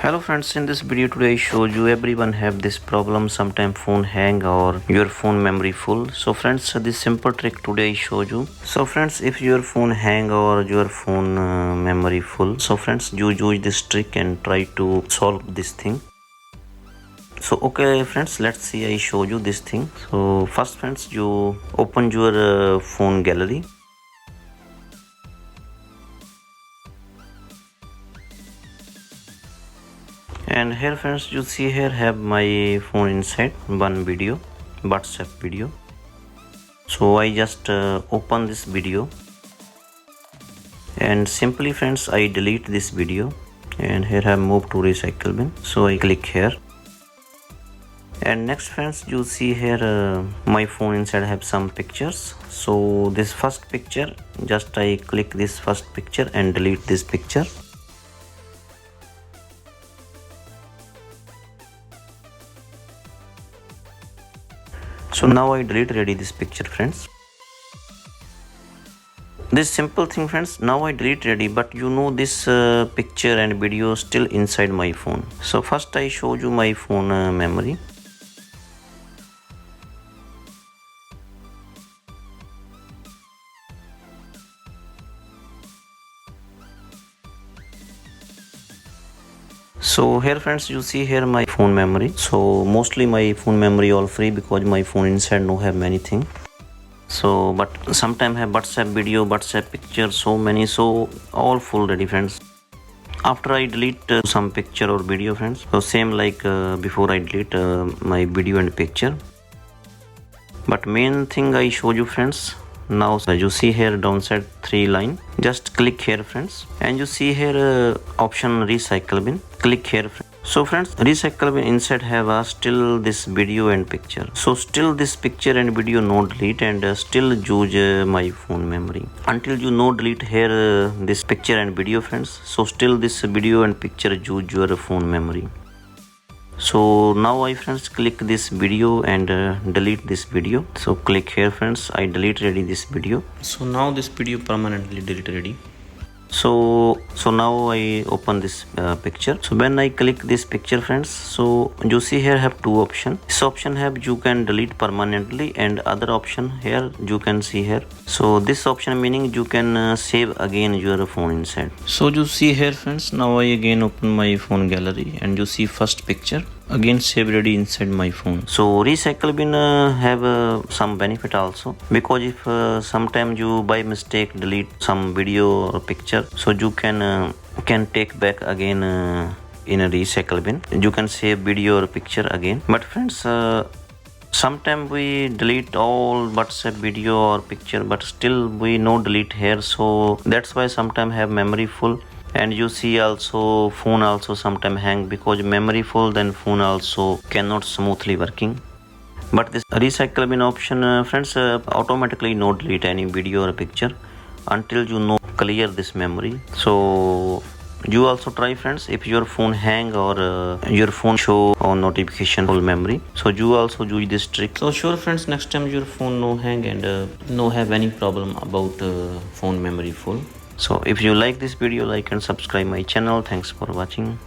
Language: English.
Hello friends, in this video today I show you everyone have this problem, sometime phone hang or your phone memory full. So friends, this simple trick today I show you. So friends, if your phone hang or your phone memory full, so friends, you use this trick and try to solve this thing. So okay friends, let's see, I show you this thing. So first friends, you open your phone gallery. And here friends, you see here have my phone inside one video, WhatsApp video. So I just open this video and simply friends I delete this video, and here I move to recycle bin. So I click here, and next friends you see here my phone inside have some pictures. So this first picture, just I click this first picture and delete this picture. So now I delete already this picture friends. This simple thing friends, now I delete already, but you know this picture and video still inside my phone. So first I show you my phone memory. So here friends, you see here my phone memory. So mostly my phone memory all free because my phone inside no have many thing. So but sometime have WhatsApp video, WhatsApp picture, so many, so all full ready friends. After I delete some picture or video friends, so same like before I delete my video and picture. But main thing I show you friends. Now you see here downside 3 line, just click here friends, and you see here option recycle bin, click here friends. So friends, recycle bin inside have still this video and picture. So still this picture and video no delete, and still use my phone memory until you no delete here this picture and video friends. So still this video and picture use your phone memory. So now I friends click this video and delete this video. So click here friends, I delete already this video. So now this video permanently delete already. So now I open this picture. So when I click this picture friends, so you see here have two options. This option have you can delete permanently, and other option here you can see here. So this option meaning you can save again your phone inside. So you see here friends, now I again open my phone gallery, and you see first picture again save ready inside my phone. So recycle bin have some benefit also, because if sometimes you by mistake delete some video or picture, so you can take back again in a recycle bin. You can save video or picture again. But friends, sometimes we delete all WhatsApp video or picture, but still we no delete here. So that's why sometimes have memory full. And you see also phone also sometime hang, because memory full, then phone also cannot smoothly working. But this recycle bin option friends automatically no delete any video or picture until you know clear this memory. So you also try friends, if your phone hang or your phone show on notification full memory, so you also use this trick. So sure friends, next time your phone no hang and no have any problem about phone memory full. So if you like this video, like and subscribe my channel. Thanks for watching.